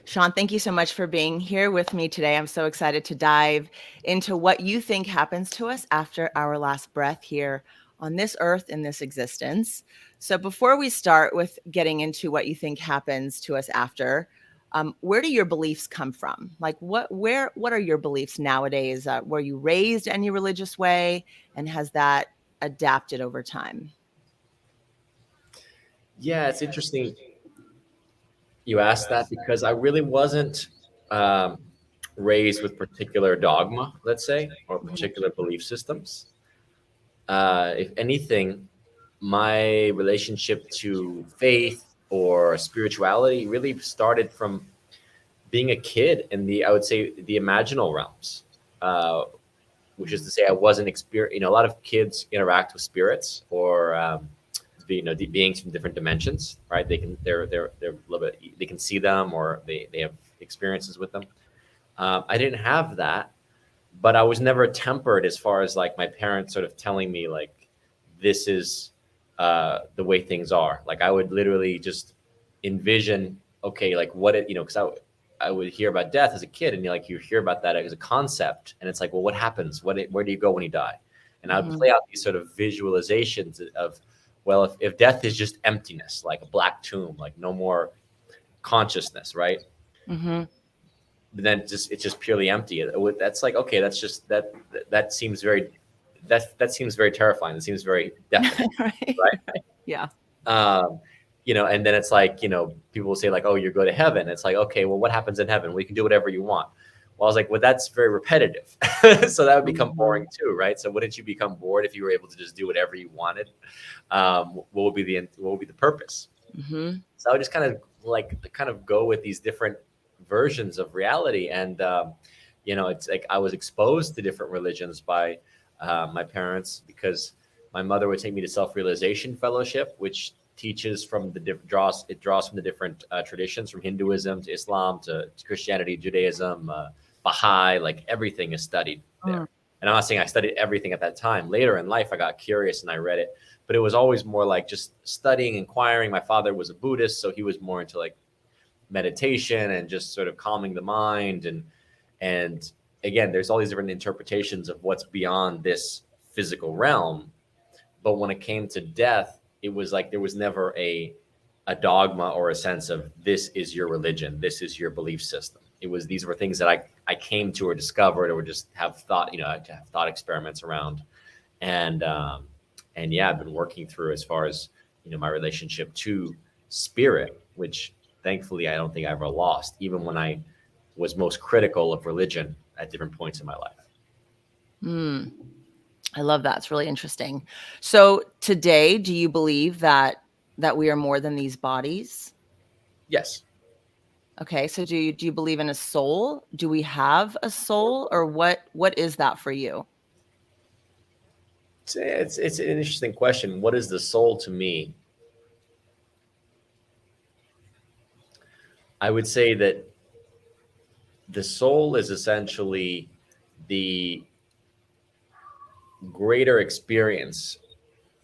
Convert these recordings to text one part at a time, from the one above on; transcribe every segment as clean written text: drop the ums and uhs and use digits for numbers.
Sean, thank you so much for being here with me today. I'm so excited to dive into what you think happens to us after our last breath here on this earth in this existence. So before we start with getting into what you think happens to us after, where do your beliefs come from? Like what are your beliefs nowadays? Were you raised any religious way, and has that adapted over time? Yeah, it's interesting you asked that because I really wasn't um, raised with particular dogma, let's say, or Mhm. particular belief systems. If anything, my relationship to faith or spirituality really started from being a kid in I would say, the imaginal realms, uh, which is to say, I wasn't experience. A lot of kids interact with spirits or beings from different dimensions, right? They're a little bit, they can see them or they have experiences with them. I didn't have that, but I was never tempered as far as like my parents sort of telling me like this is the way things are. Like I would literally just envision, okay, like what it, because I would hear about death as a kid, and you hear about that as a concept, and it's like, well, what happens? Where do you go when you die? And I would Mhm. play out these sort of visualizations of, well, if death is just emptiness, like a black tomb, like no more consciousness, right? Mhm. But then it's just purely empty. That's like, okay, that's just that seems very that seems very terrifying. It seems very definite, Right. right? Yeah. Um, and then it's like, people will say like, oh, you go to heaven. It's like, okay, well, what happens in heaven? Well, you can do whatever you want. Well, I was like, well, that's very repetitive. So that would become Mhm. boring too, right? So wouldn't you become bored if you were able to just do whatever you wanted? What would be the purpose? Mhm. So I would just kind of go with these different versions of reality, and it's like I was exposed to different religions by my parents, because my mother would take me to self-realization fellowship, which teaches from draws from the different traditions, from Hinduism to Islam to Christianity, Judaism, Baha'i. Like everything is studied Mm. there. And I'm not saying I studied everything at that time. Later in life, I got curious and I read it, but it was always more like just studying, inquiring. My father was a Buddhist, so he was more into like meditation and just sort of calming the mind. And again, there's all these different interpretations of what's beyond this physical realm. But when it came to death, it was like there was never a dogma or a sense of this is your religion, this is your belief system. It was These were things that I came to or discovered or just have thought, to have thought experiments around. And um, and yeah, I've been working through as far as my relationship to spirit, which thankfully I don't think I ever lost, even when I was most critical of religion at different points in my life. Mm. I love that. It's really interesting. So today, do you believe that we are more than these bodies? Yes. Okay. So do you believe in a soul? Do we have a soul, or what is that for you? It's an interesting question. What is the soul to me? I would say that the soul is essentially the greater experience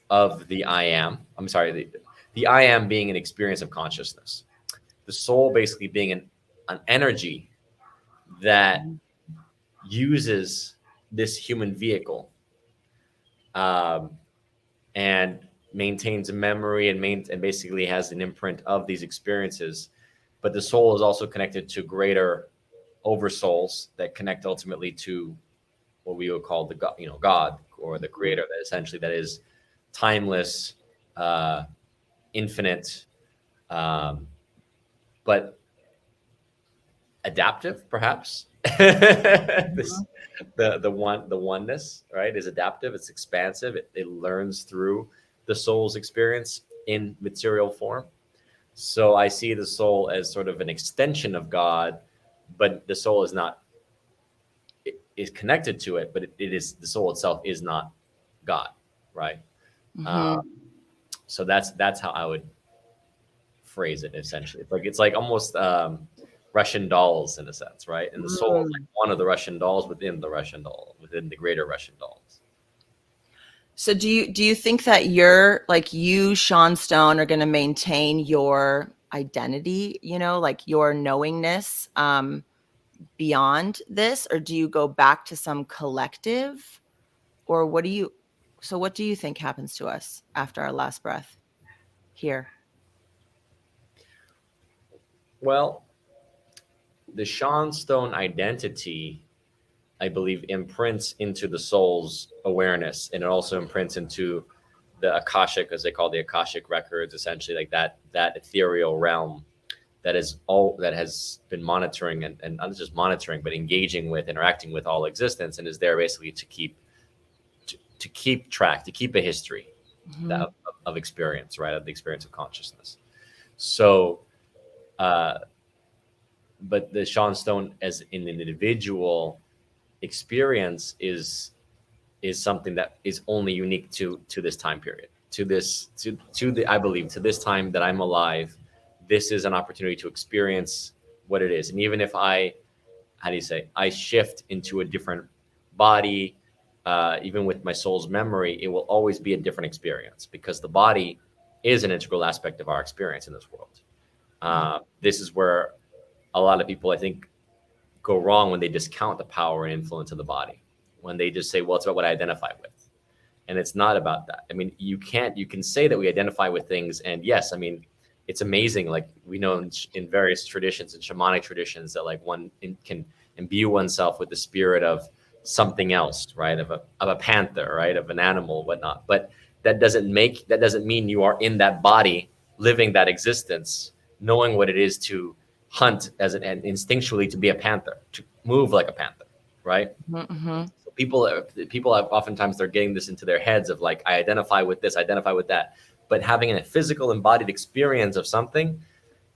of the I am. I'm sorry, the I am being an experience of consciousness. The soul basically being an energy that Mhm. uses this human vehicle, um, and maintains a memory and basically has an imprint of these experiences. But the soul is also connected to greater oversouls that connect ultimately to what we would call the God, God or the Creator. That essentially that is timeless, uh, infinite, um, but adaptive, perhaps. this Mhm. the oneness, right, is adaptive. It's expansive. It learns through the soul's experience in material form. So I see the soul as sort of an extension of God, but the soul is not, it is connected to it, but it is, the soul itself is not God, right? Uh, Mhm. so that's how I would phrase it. Essentially, it's like almost Russian dolls in a sense, right? And the soul is like Mm. one of the Russian dolls within the Russian doll, within the greater Russian dolls. So do you think that you're like you, Sean Stone, are going to maintain your identity, like your knowingness beyond this, or do you go back to some collective, or what do you think happens to us after our last breath here? Well, the Sean Stone identity, I believe, imprints into the soul's awareness, and it also imprints into the Akashic, as they call the Akashic records, essentially like that ethereal realm that has been monitoring and not just monitoring, but engaging with, interacting with all existence, and is there basically to keep track, to keep a history Mm-hmm. that, of experience, right, of the experience of consciousness. So, uh, but the Sean Stone as an individual experience is something that is only unique to this time period, to the, I believe, to this time that I'm alive. This is an opportunity to experience what it is, and even if I, how do you say, I shift into a different body, even with my soul's memory, it will always be a different experience because the body is an integral aspect of our experience in this world. This is where a lot of people, I think, go wrong when they discount the power and influence of the body, when they just say, well, it's about what I identify with. And it's not about that. I mean, you can say that we identify with things. And yes, I mean, it's amazing. Like we know in various traditions and shamanic traditions that like can imbue oneself with the spirit of something else, right? Of a panther, right? Of an animal, whatnot. But that doesn't mean you are in that body, living that existence, knowing what it is to hunt as and instinctually to be a panther, to move like a panther, right? Mm-hmm. So people have oftentimes they're getting this into their heads of like, I identify with this, I identify with that. But having a physical embodied experience of something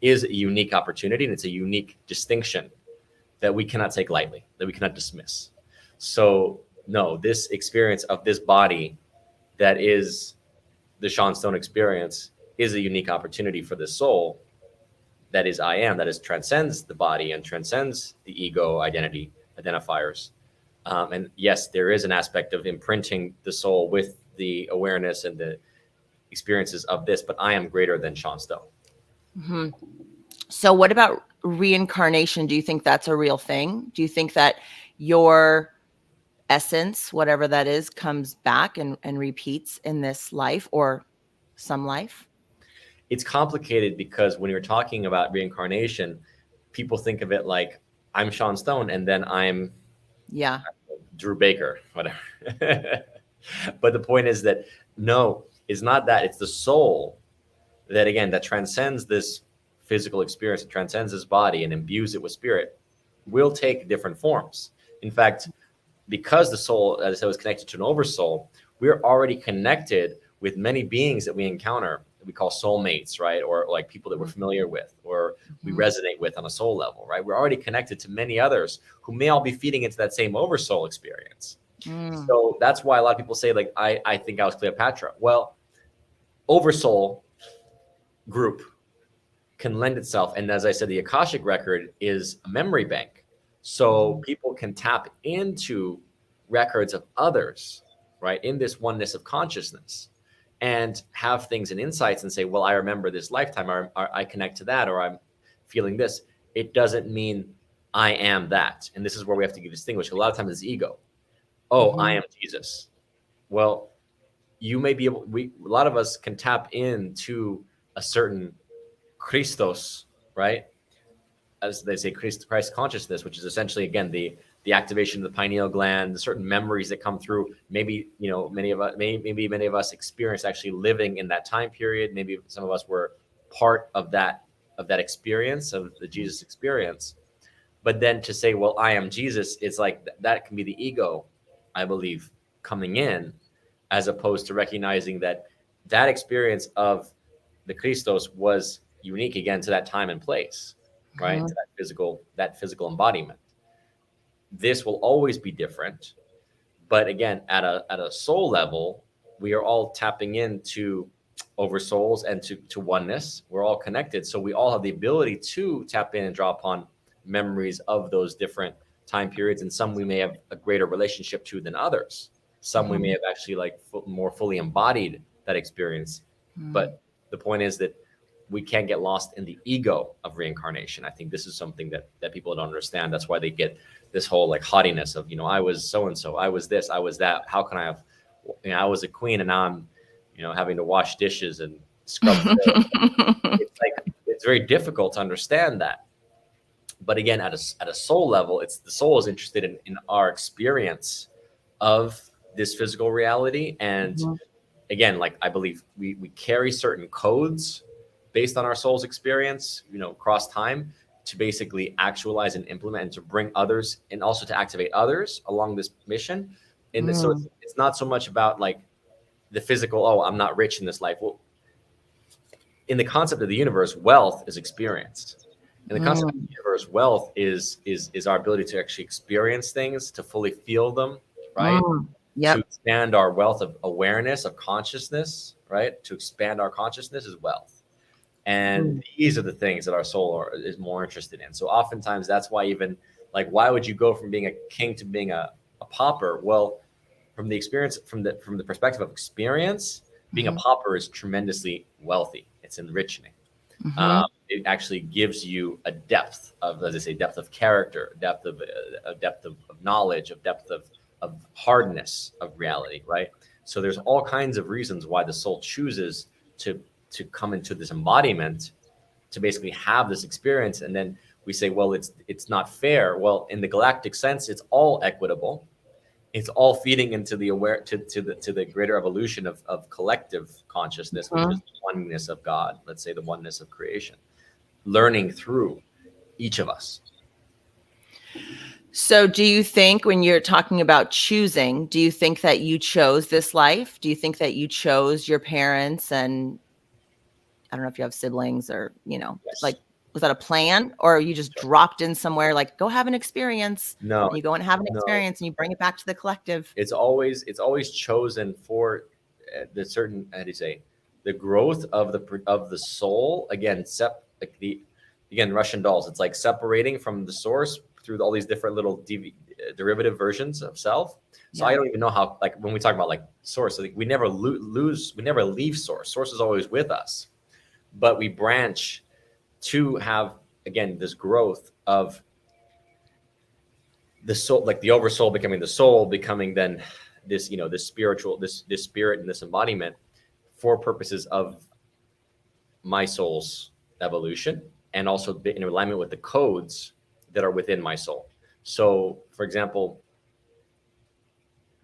is a unique opportunity, and it's a unique distinction that we cannot take lightly, that we cannot dismiss. So no, this experience of this body that is the Sean Stone experience is a unique opportunity for the soul that is I am, that is transcends the body and transcends the ego identity identifiers. And yes, there is an aspect of imprinting the soul with the awareness and the experiences of this, but I am greater than Sean Stone. Mm-hmm. So what about reincarnation? Do you think that's a real thing? Do you think that your essence, whatever that is, comes back and repeats in this life or some life? It's complicated because when you're talking about reincarnation, people think of it like I'm Sean Stone and then I'm Yeah. Drew Baker, whatever. But the point is that no, it's not that. It's the soul that, again, that transcends this physical experience, it transcends this body and imbues it with spirit, will take different forms. In fact, because the soul, as I said, was connected to an oversoul, we're already connected with many beings that we encounter that we call soulmates, right? Or like people that we're familiar with or we Mm-hmm. resonate with on a soul level, right? We're already connected to many others who may all be feeding into that same oversoul experience. Mm. So that's why a lot of people say, like, I think I was Cleopatra. Well, oversoul group can lend itself. And as I said, the Akashic record is a memory bank. So Mm-hmm. people can tap into records of others, right, in this oneness of consciousness and have things and insights and say, well, I remember this lifetime, or I connect to that, or I'm feeling this. It doesn't mean I am that. And this is where we have to distinguish. A lot of times it's ego. Oh, I Mm-hmm. am Jesus. Well, you may be able, a lot of us can tap into a certain Christos, right? As they say, Christ consciousness, which is essentially, again, the activation of the pineal gland, the certain memories that come through. Maybe, you know, maybe many of us experienced actually living in that time period. Maybe some of us were part of that experience, of the Jesus experience. But then to say, well, I am Jesus, it's like that can be the ego, I believe, coming in, as opposed to recognizing that that experience of the Christos was unique, again, to that time and place, right? Mm-hmm. To that physical embodiment. This will always be different, but again, at a soul level, we are all tapping into over souls and to oneness. We're all connected, so we all have the ability to tap in and draw upon memories of those different time periods, and some we may have a greater relationship to than others. Some we may Mm-hmm. have actually like more fully embodied that experience. Mm-hmm. But the point is that we can't get lost in the ego of reincarnation. I think this is something that people don't understand. That's why they get this whole like haughtiness of, I was so and so, I was this, I was that. How can I have, I was a queen and now I'm, having to wash dishes and scrub floors. It's like it's very difficult to understand that. But again, at a soul level, it's the soul is interested in our experience of this physical reality. And Mhm. again, like I believe we carry certain codes based on our soul's experience, across time, to basically actualize and implement and to bring others and also to activate others along this mission. And so Mm, it's not so much about like the physical, oh, I'm not rich in this life. Well, in the concept of the universe, wealth is experience. In the concept of mm, the universe, wealth is our ability to actually experience things, to fully feel them, right? mm. To Yep. expand our wealth of awareness, of consciousness, right? To expand our consciousness is wealth. And Mm, these are the things that our soul is more interested in. So oftentimes that's why even like, why would you go from being a king to being a pauper? Well, from the experience, from the perspective of experience, being a mhm, pauper is tremendously wealthy. It's enriching. mhm, It actually gives you a depth of, as I say, depth of character, depth of a depth of knowledge, of depth of hardness of reality, right? So there's all kinds of reasons why the soul chooses to to come into this embodiment to basically have this experience. And then we say, well, it's not fair. Well, in the galactic sense, it's all equitable. It's all feeding into the aware to the greater evolution of collective consciousness, which is mhm. the oneness of God. Let's say the oneness of creation, learning through each of us. So, do you think when you're talking about choosing, do you think that you chose this life? Do you think that you chose your parents? And I don't know if you have siblings or, Yes. like, was that a plan or you just dropped in somewhere like, go have an experience No. and you go and have an No. experience and you bring it back to the collective? It's always chosen for the certain, how do you say, the growth of the soul. Again, like the again, Russian dolls. It's like separating from the source through all these different little derivative versions of self. So I Yeah. don't even know how, like when we talk about like source, like we never lose, we never leave source. Source is always with us, but we branch to have, again, this growth of the soul, like the oversoul becoming the soul, becoming then this, this spiritual, this spirit and this embodiment, for purposes of my soul's evolution, and also be in alignment with the codes that are within my soul. So for example,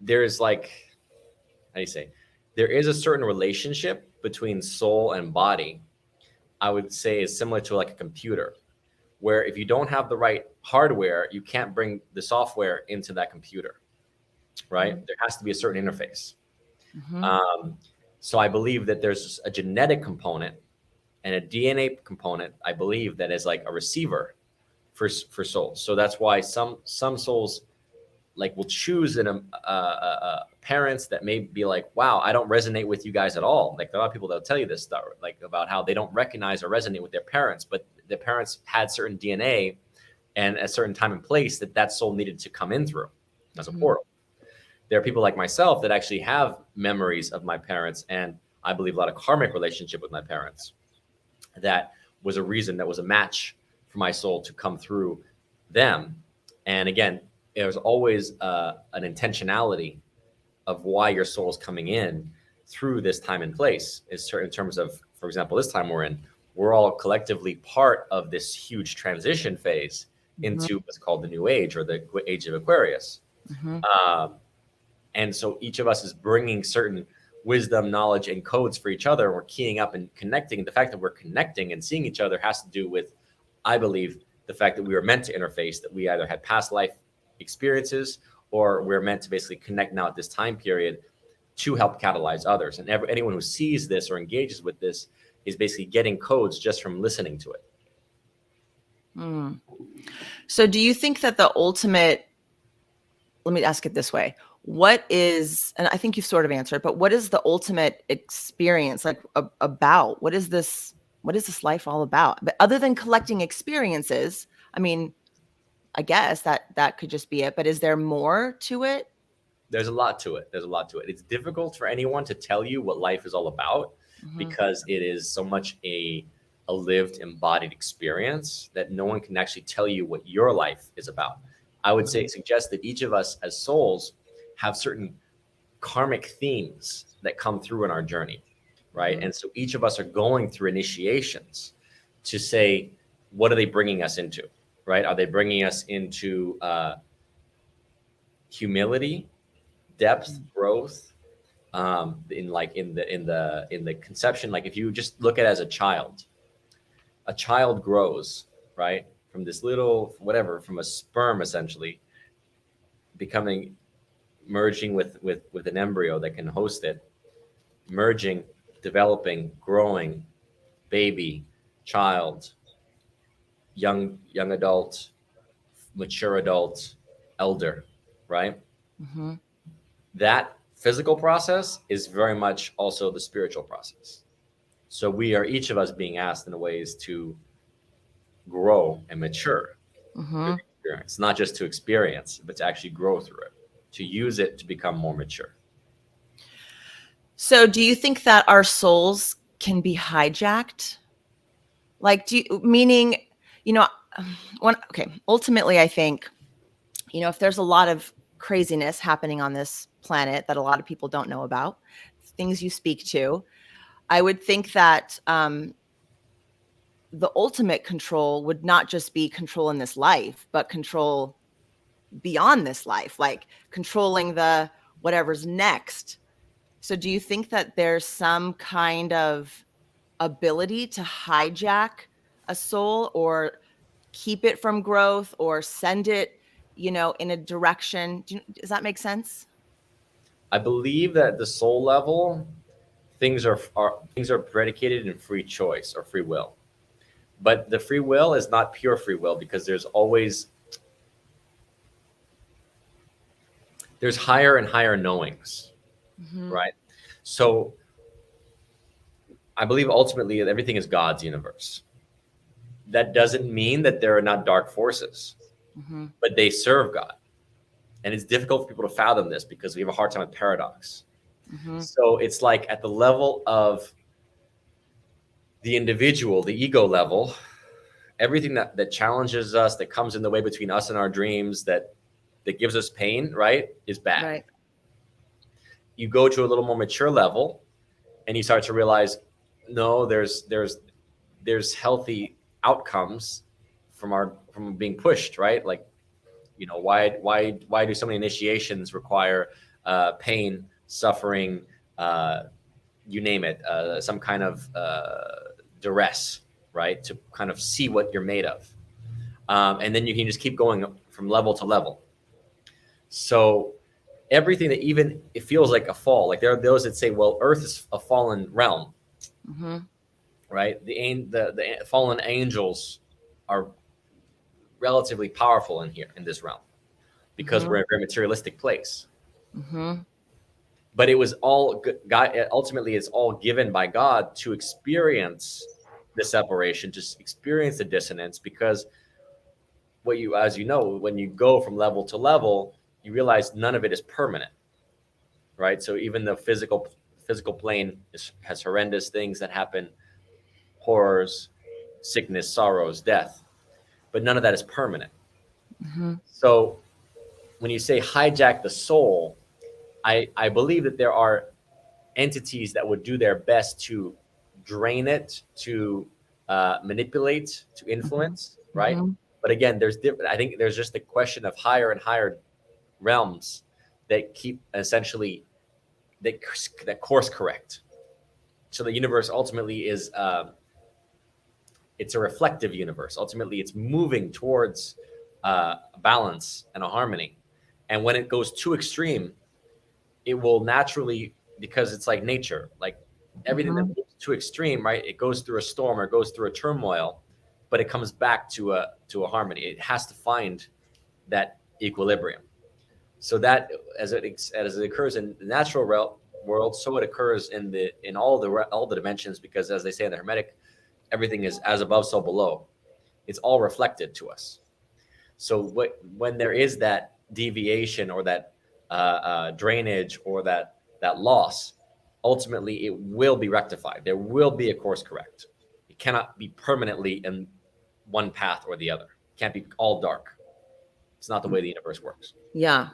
there's like, how do you say, there is a certain relationship between soul and body. I would say is similar to like a computer, where if you don't have the right hardware, you can't bring the software into that computer, right? There has to be a certain interface. Mm-hmm. Um, so I believe that there's a genetic component and a DNA component. I believe that is like a receiver for souls. So that's why some souls like will choose parents that may be like, wow, I don't resonate with you guys at all. Like a lot of people that'll tell you this stuff, like about how they don't recognize or resonate with their parents, but their parents had certain DNA and a certain time and place that soul needed to come in through as a Mm-hmm. portal. There are people like myself that actually have memories of my parents, and I believe a lot of karmic relationship with my parents. That was a reason, that was a match for my soul to come through them. And again, there's always an intentionality of why your soul is coming in through this time and place. Is certain in terms of, for example, this time we're in, we're all collectively part of this huge transition phase Mm-hmm. into what's called the new age, or the age of Aquarius. Mm-hmm. Um, and so each of us is bringing certain wisdom, knowledge, and codes for each other. We're keying up and connecting. And the fact that we're connecting and seeing each other has to do with, I believe, the fact that we were meant to interface, that we either had past life experiences, or we're meant to basically connect now at this time period to help catalyze others. And anyone who sees this or engages with this is basically getting codes just from listening to it. Mm. So, do you think that the ultimate, let me ask it this way. What is, and I think you've sort of answered, but what is the ultimate experience like about? What is this life all about? But other than collecting experiences, I mean, I guess that could just be it, but is there more to it? There's a lot to it. There's a lot to it. It's difficult for anyone to tell you what life is all about, Mhm. because it is so much a a lived embodied experience that no one can actually tell you what your life is about. I would say suggest that each of us as souls have certain karmic themes that come through in our journey, right? Mhm. And so each of us are going through initiations to say, what are they bringing us into, right? Are they bringing us into humility, depth, growth, in like in the conception? Like if you just look at it as a child grows, right, from this little whatever, from a sperm essentially, becoming merging with an embryo that can host it, merging, developing, growing, baby, child, young adult, mature adult, elder, right? Mhm. That physical process is very much also the spiritual process. So we are each of us being asked in ways to grow and mature through Mhm. the experience, not just to experience, but to actually grow through it, to use it to become more mature. So, do you think that our souls can be hijacked? Like, meaning, you know, okay, ultimately, I think, if there's a lot of craziness happening on this planet that a lot of people don't know about, things you speak to, I would think that the ultimate control would not just be control in this life, but control beyond this life, like controlling the whatever's next. So, do you think that there's some kind of ability to hijack a soul or keep it from growth or send it, in a direction? Does that make sense? I believe that at the soul level, things are predicated in free choice or free will. But the free will is not pure free will because there's higher and higher knowings, Mm-hmm. right? So I believe ultimately that everything is God's universe. That doesn't mean that there are not dark forces, Mm-hmm. but they serve God. And it's difficult for people to fathom this because we have a hard time with paradox. Mm-hmm. So it's like at the level of the individual, the ego level, everything that challenges us, that comes in the way between us and our dreams, that gives us pain, right, is bad. Right. You go to a little more mature level and you start to realize, no, there's healthy outcomes from being pushed, right? Like, why do so many initiations require pain, suffering, uh, you name it, some kind of duress, right, to kind of see what you're made of, and then you can just keep going from level to level. So everything that even it feels like a fall, like there are those that say, well, Earth is a fallen realm, Mm-hmm. right? The fallen angels are relatively powerful in here in this realm because Mm-hmm. we're in a very materialistic place. Mm-hmm. But it was all God. Ultimately, it's all given by God to experience the separation, to experience the dissonance. Because as you know, when you go from level to level, you realize none of it is permanent, right? So even the physical plane has horrendous things that happen, horrors, sickness, sorrows, death, but none of that is permanent. Mm-hmm. So when you say hijack the soul, I believe that there are entities that would do their best to drain it, to manipulate, to influence, right? Mm-hmm. But again, there's different. I think there's just a question of higher and higher realms that keep essentially that that course correct. So the universe ultimately is it's a reflective universe. Ultimately, it's moving towards a balance and a harmony. And when it goes too extreme, it will naturally, because it's like nature, like everything that Mm-hmm. moves too extreme, right? It goes through a storm or goes through a turmoil, but it comes back to a harmony. It has to find that equilibrium. So that as it occurs in the natural world, so it occurs in all the dimensions, because as they say in the Hermetic, everything is as above, so below. It's all reflected to us. So when there is that deviation or that drainage or that loss, ultimately it will be rectified. There will be a course correct. It cannot be permanently in one path or the other. It can't be all dark. It's not the way the universe works. Yeah.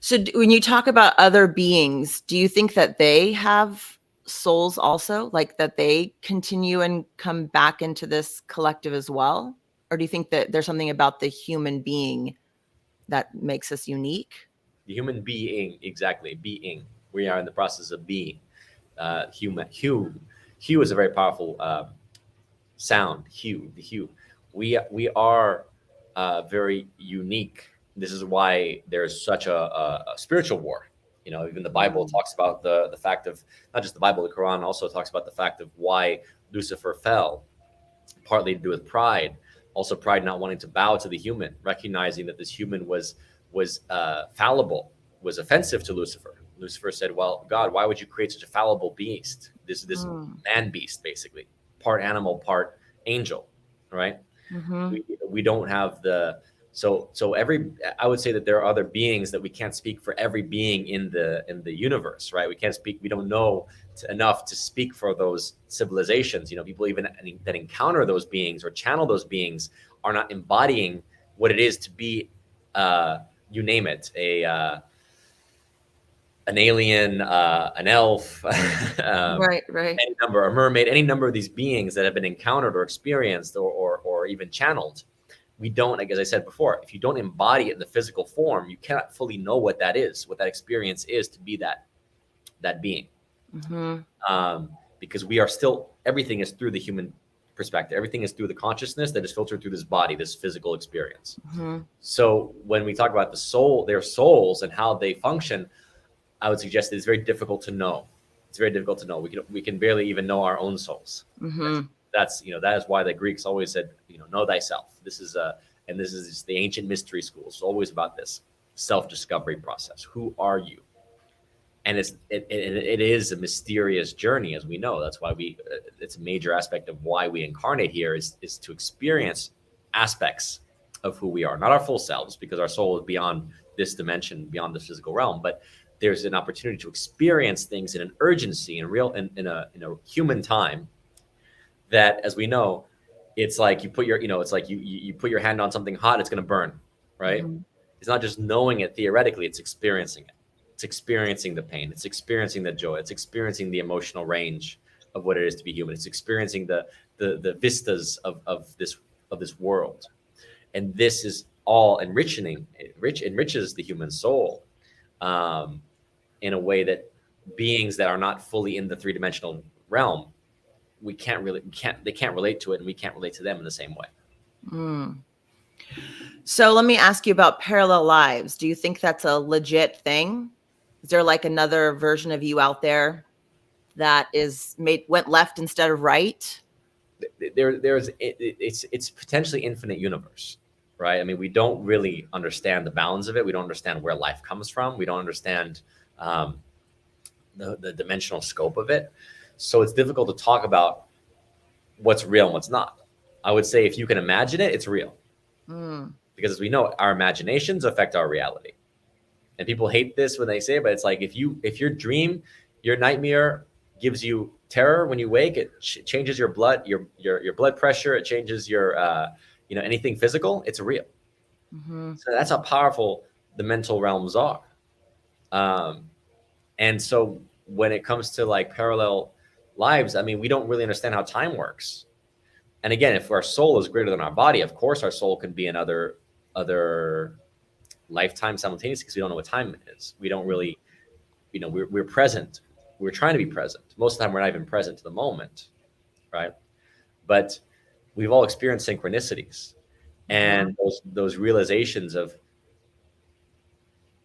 So when you talk about other beings, do you think that they have souls also, like that they continue and come back into this collective as well? Or do you think that there's something about the human being that makes us unique? The human being, exactly, being. We are in the process of being. Human. Hue is a very powerful sound. Hue, the hue. We are very unique. This is why there's such a spiritual war. Even the Bible talks about the fact of, not just the Bible, the Quran also talks about the fact of why Lucifer fell, partly to do with pride. Also, pride not wanting to bow to the human, recognizing that this human was fallible, was offensive to Lucifer. Lucifer said, "Well, God, why would you create such a fallible beast? This man beast, basically, part animal, part angel, right?" Mm-hmm. We don't have the so every I would say that there are other beings that we can't speak for every being in the universe, right? We can't speak. We don't know enough to speak for those civilizations. People even that encounter those beings or channel those beings are not embodying what it is to be, you name it, an alien, an elf, Right, right. any number, a mermaid, any number of these beings that have been encountered or experienced or even channeled. We don't, like as I said before, if you don't embody it in the physical form, you cannot fully know what that is, what that experience is to be that being. Mm-hmm. Because we are still, everything is through the human perspective. Everything is through the consciousness that is filtered through this body, this physical experience. Mm-hmm. So when we talk about the soul, their souls and how they function, I would suggest that it's very difficult to know. It's very difficult to know. We can barely even know our own souls. Mm-hmm. That's that is why the Greeks always said, know thyself. This is the ancient mystery schools. It's always about this self-discovery process. Who are you? And it is a mysterious journey, as we know. That's why it's a major aspect of why we incarnate here is to experience aspects of who we are, not our full selves, because our soul is beyond this dimension, beyond the physical realm. But there's an opportunity to experience things in an urgency, in a human time. That, as we know, it's like you put your, it's like you put your hand on something hot, it's going to burn, right? Mm-hmm. It's not just knowing it theoretically; it's experiencing it. It's experiencing the pain. It's experiencing the joy. It's experiencing the emotional range of what it is to be human. It's experiencing the vistas of this world, and this is all enriches the human soul, in a way that beings that are not fully in the three-dimensional realm, they can't relate to it, and we can't relate to them in the same way. Mm. So let me ask you about parallel lives. Do you think that's a legit thing? Is there like another version of you out there that went left instead of right? It's potentially infinite universe, right? I mean, we don't really understand the bounds of it. We don't understand where life comes from. We don't understand the dimensional scope of it. So it's difficult to talk about what's real and what's not. I would say if you can imagine it, it's real. Mm. Because as we know, our imaginations affect our reality. And people hate this when they say it, but it's like if your dream, your nightmare gives you terror when you wake, it changes your blood pressure, it changes your anything physical, it's real. Mm-hmm. So that's how powerful the mental realms are. And so when it comes to like parallel lives, I mean, we don't really understand how time works. And again, if our soul is greater than our body, of course our soul can be in other lifetime simultaneously, because we don't know what time it is. We don't really, we're present. We're trying to be present. Most of the time, we're not even present to the moment, right? But we've all experienced synchronicities, and those realizations of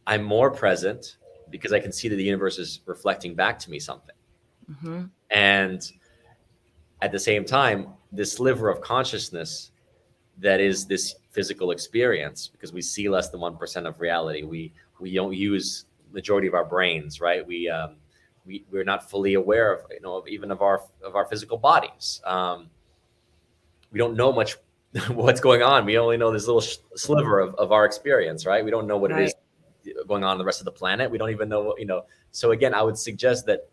I'm more present because I can see that the universe is reflecting back to me something. Mm-hmm. And at the same time, this sliver of consciousness that is this physical experience, because we see less than 1% of reality. We don't use majority of our brains, right? We're not fully aware of even of our physical bodies. We don't know much what's going on. We only know this little sliver of our experience, right? We don't know what it is going on the rest of the planet. We don't even know So again, I would suggest that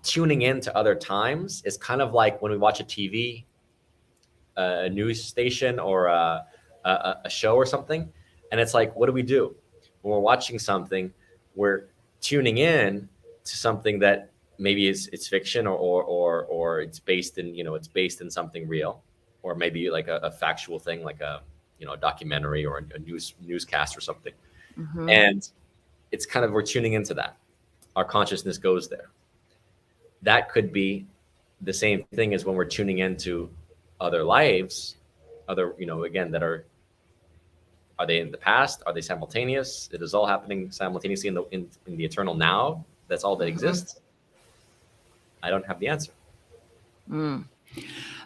tuning in to other times is kind of like when we watch a TV, a news station, or a show or something. And it's like, what do? When we're watching something, we're tuning in to something that maybe it's fiction, or it's based in, it's based in something real, or maybe like a factual thing, like a documentary or a newscast or something. Mm-hmm. And it's kind of, we're tuning into that. Our consciousness goes there. That could be the same thing as when we're tuning into other lives, other, again, that are they in the past? Are they simultaneous? It is all happening simultaneously in the eternal now. That's all that Mm-hmm. exists. I don't have the answer. Mm.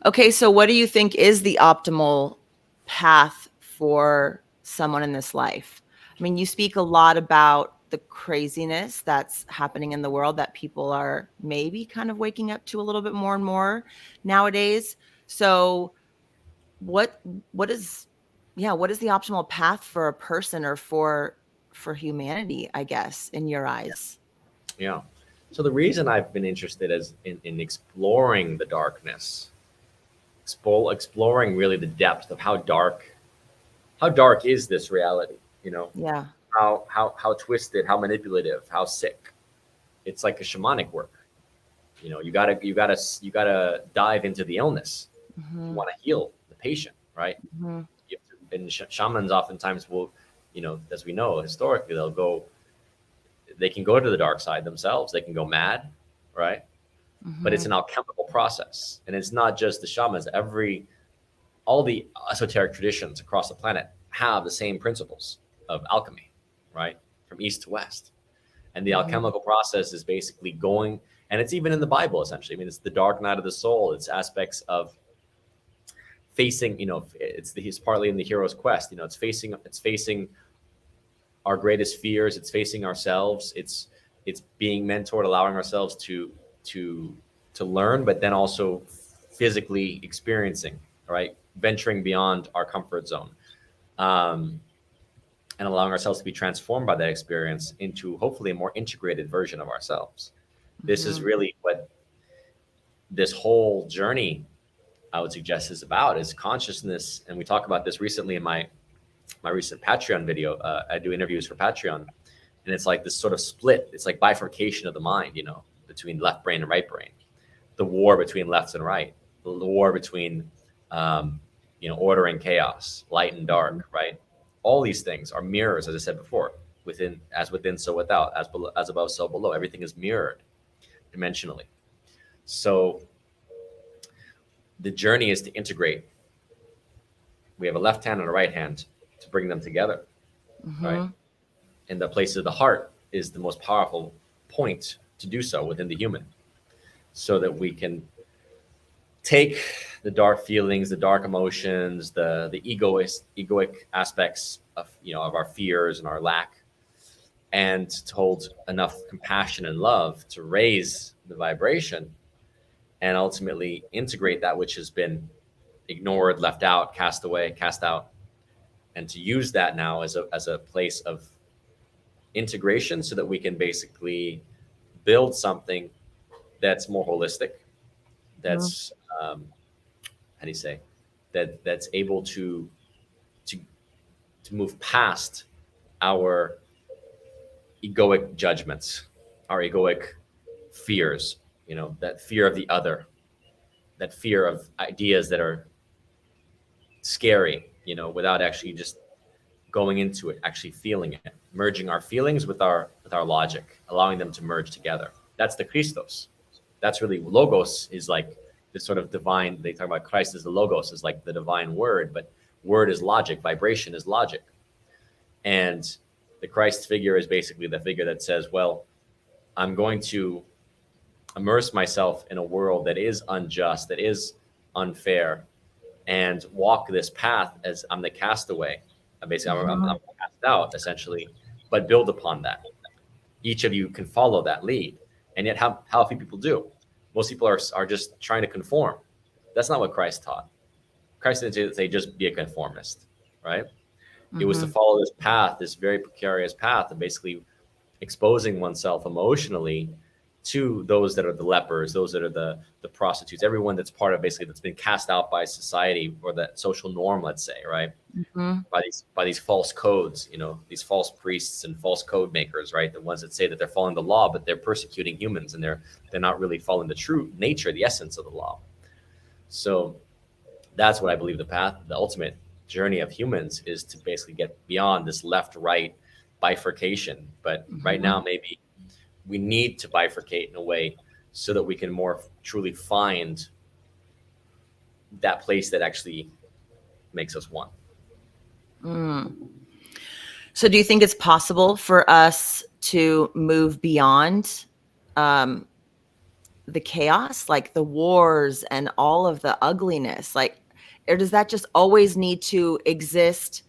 Okay, so what do you think is the optimal path for someone in this life? I mean, you speak a lot about the craziness that's happening in the world that people are maybe kind of waking up to a little bit more and more nowadays. So, what what is what is the optimal path for a person or for humanity, I guess, in your eyes? Yeah. So the reason I've been interested is in exploring the darkness, exploring really the depth of how dark is this reality. Yeah. How twisted, how manipulative, how sick. It's like a shamanic work. You gotta dive into the illness. You Mhm. want to heal the patient, right? Mhm. And shamans oftentimes will, as we know historically, they can go to the dark side themselves. They can go mad, right? But it's Mhm. an alchemical process, and it's not just the shamans. All the esoteric traditions across the planet have the same principles of alchemy, right? From east to west. And the Mhm. alchemical process is basically going, and it's even in the Bible, essentially. I mean, it's the dark night of the soul. It's aspects of facing, he's partly in the hero's quest. It's facing our greatest fears. It's facing ourselves. It's being mentored, allowing ourselves to to learn, but then also physically experiencing, right? Venturing beyond our comfort zone, um, and allowing ourselves to be transformed by that experience into hopefully a more integrated version of ourselves. This is Mhm. really what this whole journey, I would suggest, is about, is consciousness. And we talk about this recently in my recent Patreon video. I do interviews for Patreon, and it's like this sort of split. It's like bifurcation of the mind, between left brain and right brain, the war between left and right, the war between, um, order and chaos, light and Mhm. dark, right? All these things are mirrors, as I said before. Within, so without, as above, so below. Everything is mirrored dimensionally. So the journey is to integrate. We have a left hand and a right hand to bring them together, right? Mhm. And the place of the heart is the most powerful point to do so within the human, so that we can take the dark feelings, the dark emotions, the egoic aspects of our fears and our lack, and to hold enough compassion and love to raise the vibration, and ultimately integrate that which has been ignored, left out, cast away, cast out, and to use that now as a place of integration, so that we can basically build something that's more holistic, Mhm. that's, how do you say, that's able to to move past our egoic judgments, our egoic fears, that fear of the other, that fear of ideas that are scary, without actually just going into it, actually feeling it, merging our feelings with our logic, allowing them to merge together. That's the Christos. That's really, logos is like this sort of divine. They talk about Christ as the logos, is like the divine word, but word is logic, vibration is logic. And the Christ figure is basically the figure that says, well, I'm going to immerse myself in a world that is unjust, that is unfair, and walk this path as I'm the castaway. Basically, I'm Mhm. cast out, essentially, but build upon that. Each of you can follow that lead. And yet, how few people do? Most people are just trying to conform. That's not what Christ taught. Christ didn't say just be a conformist, right? It was to Mhm. follow this path, this very precarious path, of basically exposing oneself emotionally to those that are the lepers, those that are the prostitutes, everyone that's part of basically that's been cast out by society or that social norm, let's say, right? Mhm. By these false codes, these false priests and false code makers, right? The ones that say that they're following the law, but they're persecuting humans, and they're not really following the true nature, the essence of the law. So that's what I believe the ultimate journey of humans is to basically get beyond this left right bifurcation. But right Mhm. now, maybe we need to bifurcate in a way so that we can more truly find that place that actually makes us one. Mm. So do you think it's possible for us to move beyond um, the chaos, like the wars and all of the ugliness? Like, or does that just always need to exist?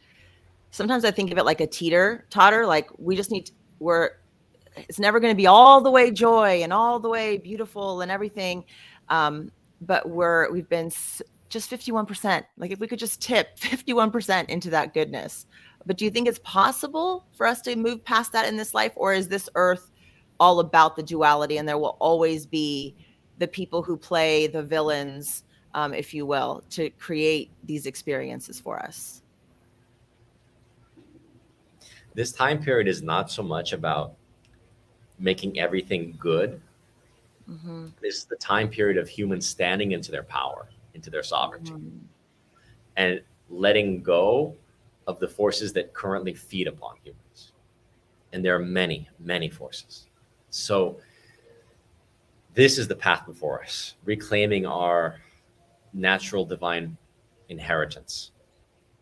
Sometimes I think of it like a teeter totter. Like we just need, we're, it's never going to be all the way joy and all the way beautiful and everything. Um, but we've been just 51%. Like if we could just tip 51% into that goodness. But do you think it's possible for us to move past that in this life? Or is this earth all about the duality and there will always be the people who play the villains, if you will, to create these experiences for us? This time period is not so much about making everything good. Mm-hmm. This is the time period of humans standing into their power, into their sovereignty, Mm-hmm. and letting go of the forces that currently feed upon humans. And there are many, many forces. So this is the path before us, reclaiming our natural divine inheritance.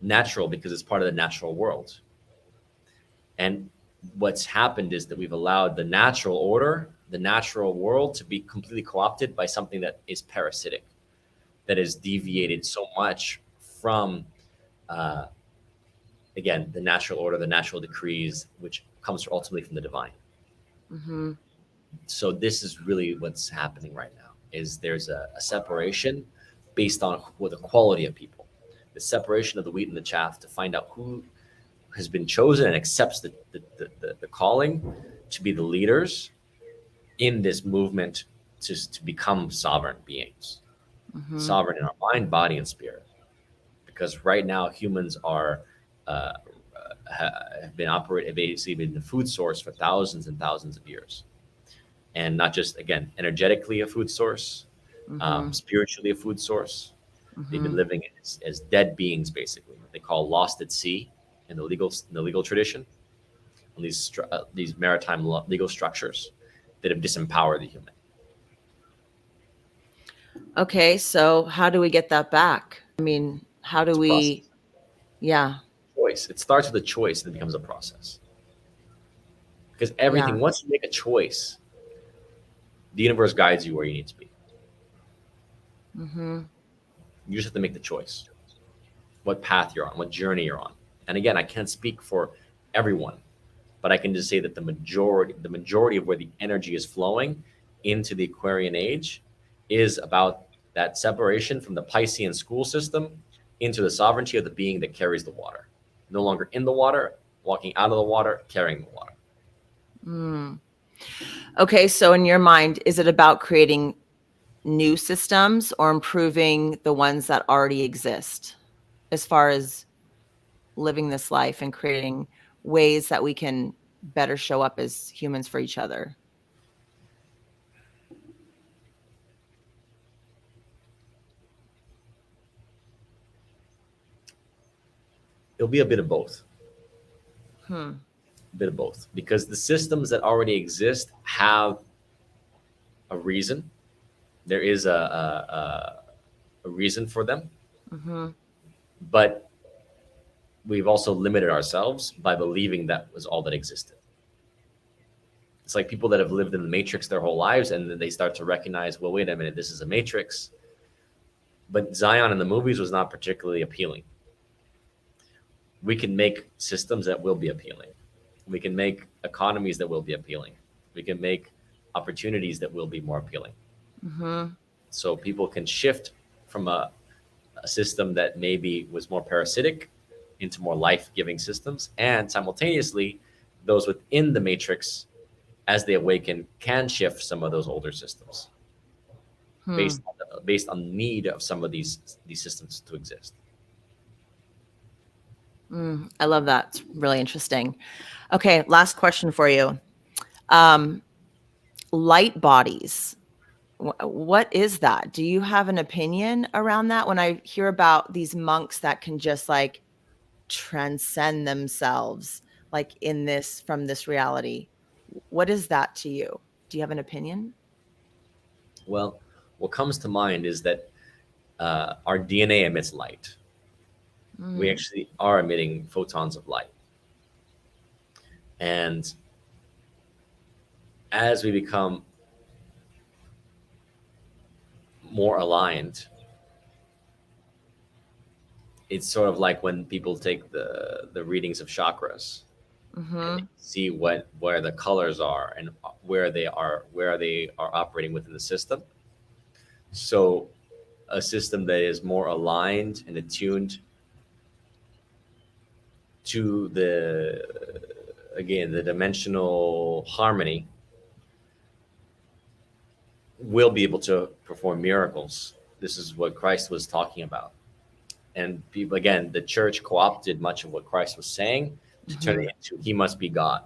Natural because it's part of the natural world. And what's happened is that we've allowed the natural order, the natural world to be completely co opted by something that is parasitic, that is deviated so much from, uh, again, the natural order, the natural decrees, which comes ultimately from the divine. Mm-hmm. So this is really what's happening right now is there's a separation based on the quality of people, the separation of the wheat and the chaff to find out who has been chosen and accepts the calling to be the leaders in this movement to become sovereign beings, Mm-hmm. sovereign in our mind, body, and spirit. Because right now humans are uh, have been operating basically been the food source for thousands and thousands of years, and not just again energetically a food source, Mm-hmm. spiritually a food source. They've been Mm-hmm. living as dead beings, basically. They call lost at sea in the legal tradition, on these maritime legal structures that have disempowered the human. Okay, so how do we get that back? I mean, how do It's a we, process. yeah, Choice. It starts with a choice and it becomes a process. Because yeah. everything, once you make a choice, the universe guides you where you need to be. Mm-hmm. You just have to make the choice. What path you're on, what journey you're on. And again, I can't speak for everyone, but I can just say that the majority of where the energy is flowing into the Aquarian age is about that separation from the Piscean school system into the sovereignty of the being that carries the water. No longer in the water, walking out of the water, carrying the water. Mm. Okay, so in your mind, is it about creating new systems or improving the ones that already exist as far as living this life and creating ways that we can better show up as humans for each other? It'll be a bit of both. Hmm. A bit of both. Because the systems that already exist have a reason. There is a reason for them. Mm-hmm. But we've also limited ourselves by believing that was all that existed. It's like people that have lived in the matrix their whole lives and then they start to recognize, well, wait a minute, this is a matrix. But Zion in the movies was not particularly appealing. We can make systems that will be appealing. We can make economies that will be appealing. We can make opportunities that will be more appealing. Mm-hmm. So people can shift from a system that maybe was more parasitic into more life giving systems. And simultaneously, those within the matrix as they awaken, can shift some of those older systems Hmm. based on the need of some of these systems to exist. I love that. It's really interesting. Okay, last question for you. Um, Light bodies. What is that? Do you have an opinion around that? When I hear about these monks that can just like transcend themselves, like in this from this reality, what is that to you? Do you have an opinion? Well, what comes to mind is that our DNA emits light. We Mm, actually are emitting photons of light. And as we become more aligned, it's sort of like when people take the readings of chakras and they mm-hmm, see where the colors are and where they are operating within the system. So a system that is more aligned and attuned to the, again, the dimensional harmony will be able to perform miracles. This is what Christ was talking about. And people, again, the church co-opted much of what Christ was saying to turn mm-hmm, it into he must be God.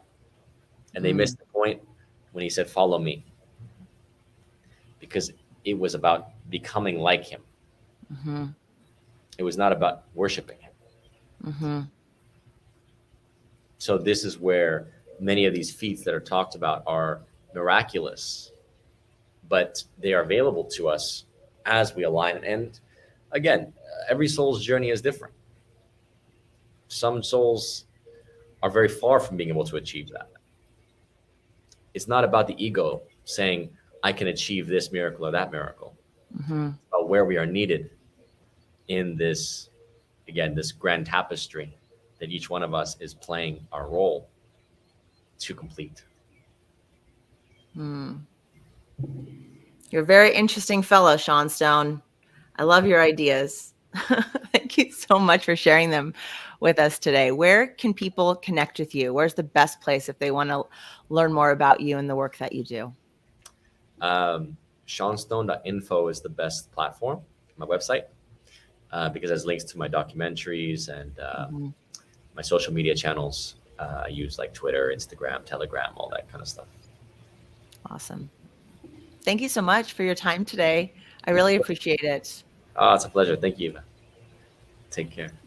And they mm, missed the point when he said, follow me, because it was about becoming like him. mm-hmm, It was not about worshiping him. mm-hmm, So this is where many of these feats that are talked about are miraculous, but they are available to us as we align. And again, every soul's journey is different. Some souls are very far from being able to achieve that. It's not about the ego saying, I can achieve this miracle or that miracle. mm-hmm. It's about where we are needed in this, again, this grand tapestry that each one of us is playing our role to complete. Mm. You're a very interesting fellow, Sean Stone. I love your ideas. Thank you so much for sharing them with us today. Where can people connect with you? Where's the best place if they want to learn more about you and the work that you do? Seanstone.info is the best platform, my website, because it has links to my documentaries and Mhm. my social media channels. I use like Twitter, Instagram, Telegram, all that kind of stuff. Awesome. Thank you so much for your time today. I really appreciate it. Oh, it's a pleasure. Thank you. Take care.